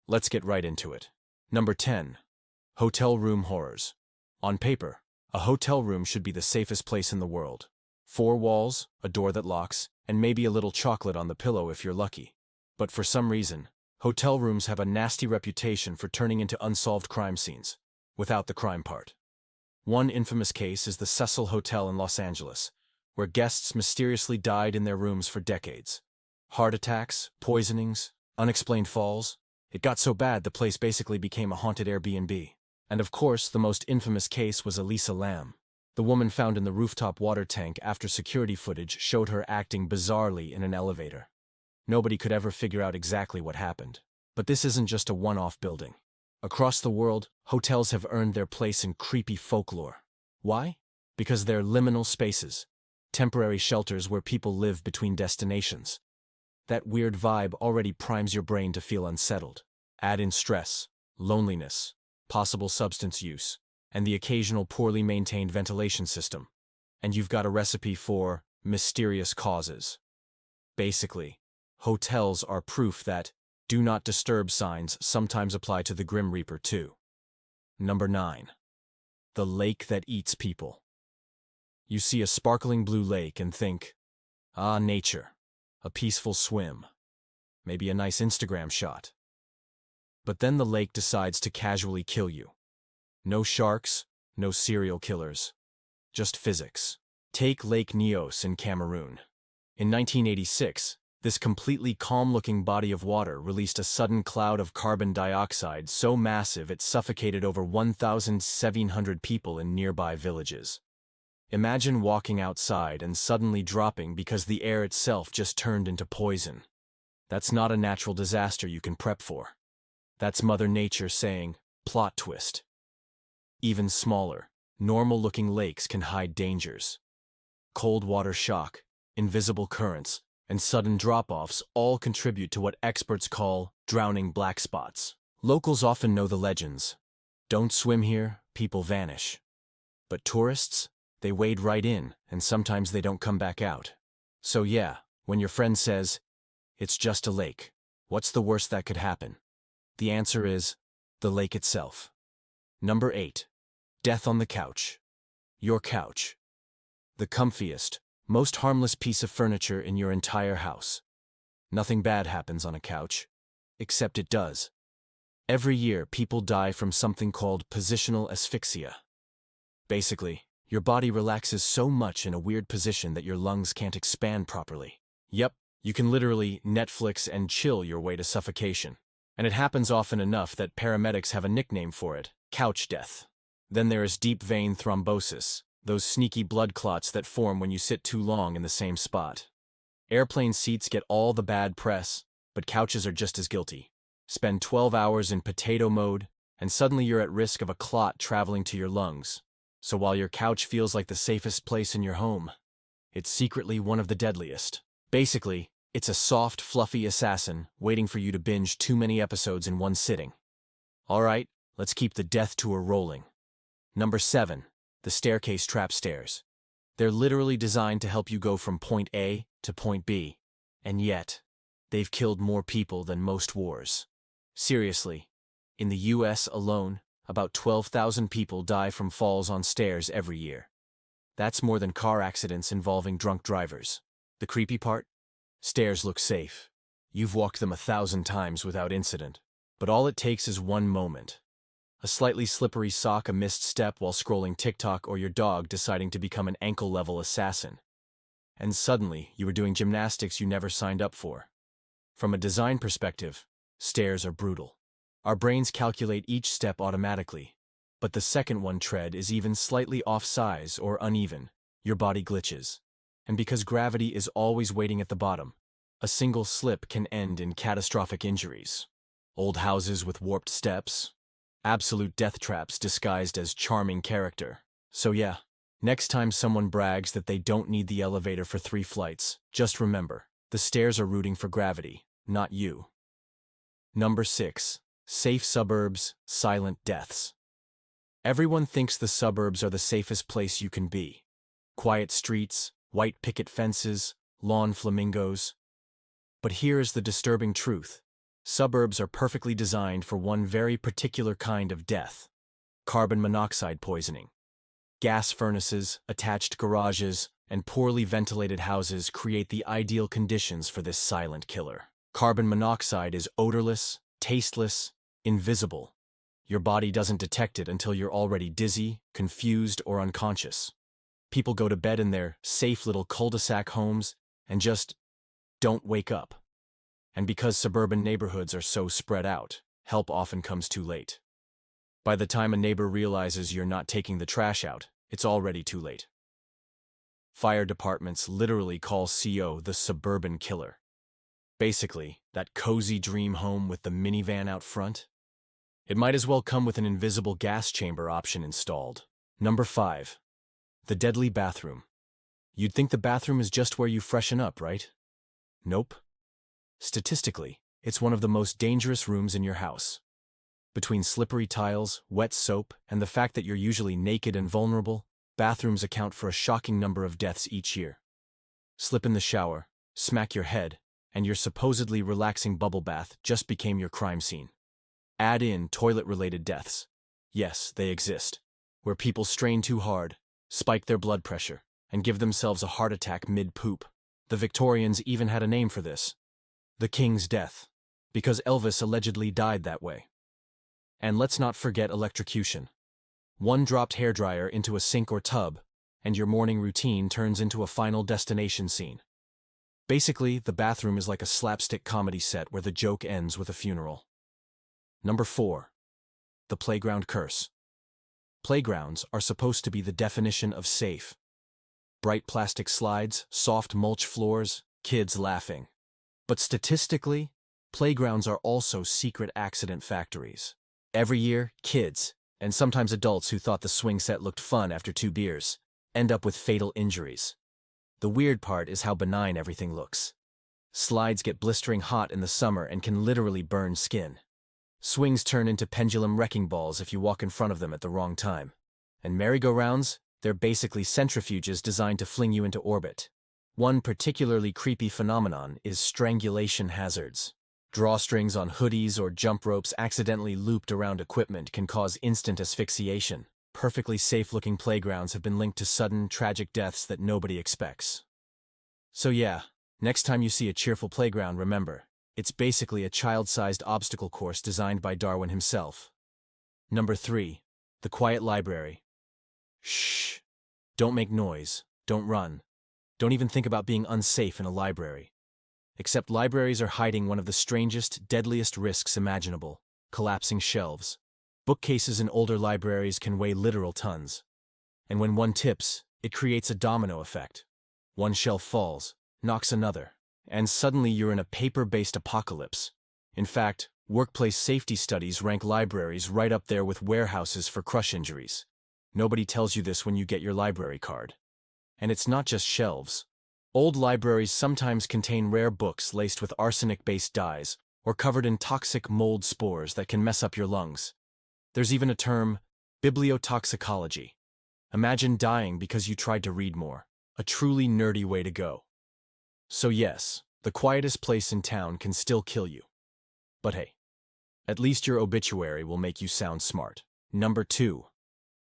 Let's get right into it. Number 10. Hotel room horrors. On paper, a hotel room should be the safest place in the world. 4 walls, a door that locks, and maybe a little chocolate on the pillow if you're lucky. But for some reason, hotel rooms have a nasty reputation for turning into unsolved crime scenes, without the crime part. One infamous case is the Cecil Hotel in Los Angeles, where guests mysteriously died in their rooms for decades. Heart attacks, poisonings, unexplained falls. It got so bad the place basically became a haunted Airbnb. And of course, the most infamous case was Elisa Lam, the woman found in the rooftop water tank after security footage showed her acting bizarrely in an elevator. Nobody could ever figure out exactly what happened. But this isn't just a one-off building. Across the world, hotels have earned their place in creepy folklore. Why? Because they're liminal spaces, temporary shelters where people live between destinations. That weird vibe already primes your brain to feel unsettled. Add in stress, loneliness, possible substance use, and the occasional poorly maintained ventilation system, and you've got a recipe for mysterious causes. Basically, hotels are proof that do not disturb signs sometimes apply to the Grim Reaper too. Number 9. The lake that eats people. You see a sparkling blue lake and think, ah, nature, a peaceful swim, maybe a nice Instagram shot. But then the lake decides to casually kill you. No sharks, no serial killers, just physics. Take Lake Nyos in Cameroon. In 1986, this completely calm-looking body of water released a sudden cloud of carbon dioxide so massive it suffocated over 1,700 people in nearby villages. Imagine walking outside and suddenly dropping because the air itself just turned into poison. That's not a natural disaster you can prep for. That's Mother Nature saying, plot twist. Even smaller, normal-looking lakes can hide dangers. Cold water shock, invisible currents, and sudden drop-offs all contribute to what experts call drowning black spots. Locals often know the legends. Don't swim here, people vanish. But tourists? They wade right in, and sometimes they don't come back out. So yeah, when your friend says, it's just a lake, what's the worst that could happen? The answer is, the lake itself. Number 8. Death on the couch. Your couch. The comfiest, most harmless piece of furniture in your entire house. Nothing bad happens on a couch, except it does. Every year, people die from something called positional asphyxia. Basically, your body relaxes so much in a weird position that your lungs can't expand properly. Yep, you can literally Netflix and chill your way to suffocation. And it happens often enough that paramedics have a nickname for it, couch death. Then there is deep vein thrombosis, those sneaky blood clots that form when you sit too long in the same spot. Airplane seats get all the bad press, but couches are just as guilty. Spend 12 hours in potato mode, and suddenly you're at risk of a clot traveling to your lungs. So while your couch feels like the safest place in your home, it's secretly one of the deadliest. Basically, it's a soft, fluffy assassin waiting for you to binge too many episodes in one sitting. Alright, let's keep the death tour rolling. Number 7. The staircase trap stairs. They're literally designed to help you go from point A to point B, and yet, they've killed more people than most wars. Seriously, in the US alone, about 12,000 people die from falls on stairs every year. That's more than car accidents involving drunk drivers. The creepy part? Stairs look safe. You've walked them 1,000 times without incident. But all it takes is one moment. A slightly slippery sock, a missed step while scrolling TikTok, or your dog deciding to become an ankle-level assassin. And suddenly, you are doing gymnastics you never signed up for. From a design perspective, stairs are brutal. Our brains calculate each step automatically, but the second one tread is even slightly off size or uneven, your body glitches. And because gravity is always waiting at the bottom, a single slip can end in catastrophic injuries. Old houses with warped steps, absolute death traps disguised as charming character. So yeah, next time someone brags that they don't need the elevator for 3 flights, just remember, the stairs are rooting for gravity, not you. Number 6. Safe suburbs, silent deaths. Everyone thinks the suburbs are the safest place you can be. Quiet streets, white picket fences, lawn flamingos. But here is the disturbing truth. Suburbs are perfectly designed for one very particular kind of death: carbon monoxide poisoning. Gas furnaces, attached garages, and poorly ventilated houses create the ideal conditions for this silent killer. Carbon monoxide is odorless, tasteless, invisible. Your body doesn't detect it until you're already dizzy, confused, or unconscious. People go to bed in their safe little cul-de-sac homes and just don't wake up. And because suburban neighborhoods are so spread out, help often comes too late. By the time a neighbor realizes you're not taking the trash out, it's already too late. Fire departments literally call CO the suburban killer. Basically, that cozy dream home with the minivan out front. It might as well come with an invisible gas chamber option installed. Number 5. The deadly bathroom. You'd think the bathroom is just where you freshen up, right? Nope. Statistically, it's one of the most dangerous rooms in your house. Between slippery tiles, wet soap, and the fact that you're usually naked and vulnerable, bathrooms account for a shocking number of deaths each year. Slip in the shower, smack your head, and your supposedly relaxing bubble bath just became your crime scene. Add in toilet-related deaths. Yes, they exist, where people strain too hard, spike their blood pressure, and give themselves a heart attack mid-poop. The Victorians even had a name for this: the King's Death, because Elvis allegedly died that way. And let's not forget electrocution. One dropped hairdryer into a sink or tub, and your morning routine turns into a Final Destination scene. Basically, the bathroom is like a slapstick comedy set where the joke ends with a funeral. Number 4. The playground curse. Playgrounds are supposed to be the definition of safe. Bright plastic slides, soft mulch floors, kids laughing. But statistically, playgrounds are also secret accident factories. Every year, kids, and sometimes adults who thought the swing set looked fun after 2 beers, end up with fatal injuries. The weird part is how benign everything looks. Slides get blistering hot in the summer and can literally burn skin. Swings turn into pendulum wrecking balls if you walk in front of them at the wrong time. And merry-go-rounds, they're basically centrifuges designed to fling you into orbit. One particularly creepy phenomenon is strangulation hazards. Drawstrings on hoodies or jump ropes accidentally looped around equipment can cause instant asphyxiation. Perfectly safe-looking playgrounds have been linked to sudden, tragic deaths that nobody expects. So yeah, next time you see a cheerful playground, remember, it's basically a child-sized obstacle course designed by Darwin himself. Number 3. The quiet library. Shh. Don't make noise. Don't run. Don't even think about being unsafe in a library. Except libraries are hiding one of the strangest, deadliest risks imaginable: collapsing shelves. Bookcases in older libraries can weigh literal tons. And when one tips, it creates a domino effect. One shelf falls, knocks another, and suddenly you're in a paper-based apocalypse. In fact, workplace safety studies rank libraries right up there with warehouses for crush injuries. Nobody tells you this when you get your library card. And it's not just shelves. Old libraries sometimes contain rare books laced with arsenic-based dyes or covered in toxic mold spores that can mess up your lungs. There's even a term, bibliotoxicology. Imagine dying because you tried to read more. A truly nerdy way to go. So yes, the quietest place in town can still kill you. But hey, at least your obituary will make you sound smart. Number 2.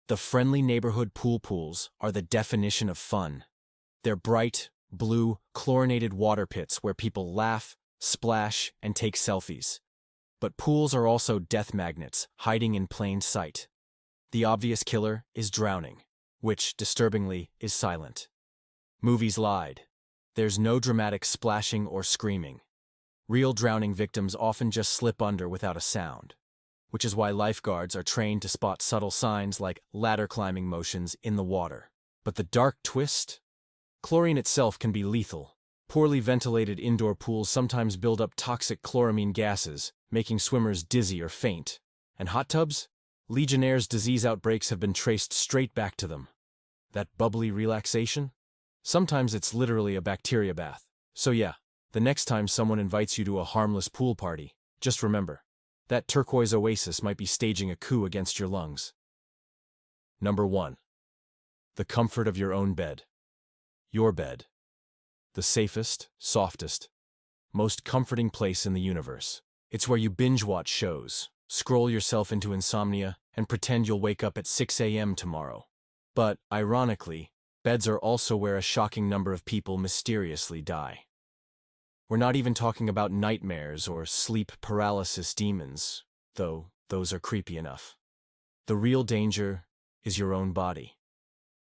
The friendly neighborhood pools are the definition of fun. They're bright, blue, chlorinated water pits where people laugh, splash, and take selfies. But pools are also death magnets, hiding in plain sight. The obvious killer is drowning, which, disturbingly, is silent. Movies lied. There's no dramatic splashing or screaming. Real drowning victims often just slip under without a sound, which is why lifeguards are trained to spot subtle signs like ladder climbing motions in the water. But the dark twist? Chlorine itself can be lethal. Poorly ventilated indoor pools sometimes build up toxic chloramine gases, making swimmers dizzy or faint. And hot tubs? Legionnaire's disease outbreaks have been traced straight back to them. That bubbly relaxation? Sometimes it's literally a bacteria bath. So yeah, the next time someone invites you to a harmless pool party, just remember, that turquoise oasis might be staging a coup against your lungs. Number 1. The comfort of your own bed. Your bed. The safest, softest, most comforting place in the universe. It's where you binge-watch shows, scroll yourself into insomnia, and pretend you'll wake up at 6 a.m. tomorrow. But, ironically, beds are also where a shocking number of people mysteriously die. We're not even talking about nightmares or sleep paralysis demons, though those are creepy enough. The real danger is your own body.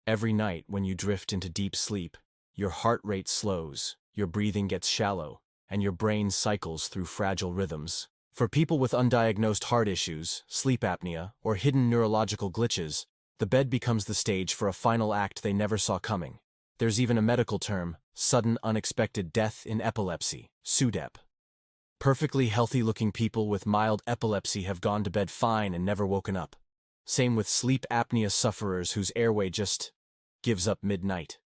Every night when you drift into deep sleep, your heart rate slows, your breathing gets shallow, and your brain cycles through fragile rhythms. For people with undiagnosed heart issues, sleep apnea, or hidden neurological glitches, the bed becomes the stage for a final act they never saw coming. There's even a medical term, sudden unexpected death in epilepsy, SUDEP. Perfectly healthy-looking people with mild epilepsy have gone to bed fine and never woken up. Same with sleep apnea sufferers whose airway just gives up midnight.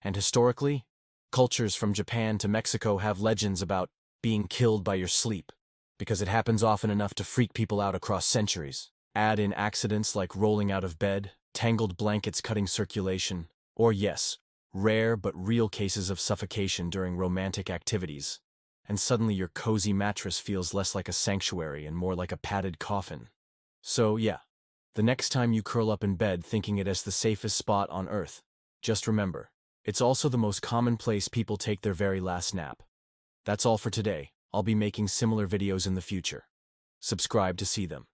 And historically, cultures from Japan to Mexico have legends about being killed by your sleep, because it happens often enough to freak people out across centuries. Add in accidents like rolling out of bed, tangled blankets cutting circulation, or yes, rare but real cases of suffocation during romantic activities, and suddenly your cozy mattress feels less like a sanctuary and more like a padded coffin. So yeah, the next time you curl up in bed thinking it as the safest spot on earth, just remember, it's also the most common place people take their very last nap. That's all for today. I'll be making similar videos in the future. Subscribe to see them.